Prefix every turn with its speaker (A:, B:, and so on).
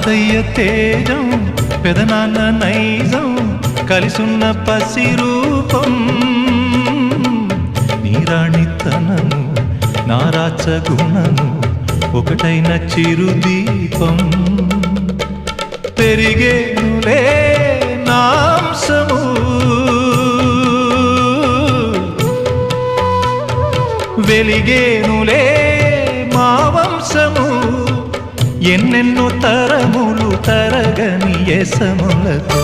A: తాతయ్య తేజం పెదనాన్న నైజం కలిసున్న పసి రూపం నీరాణితనము నారాచ గుణము ఒకటైన చిరుదీపం పెరిగేనులే నాంసము వెలిగేనులే మా వంశము ఎన్నెన్నో తరములు తరగని యసములతో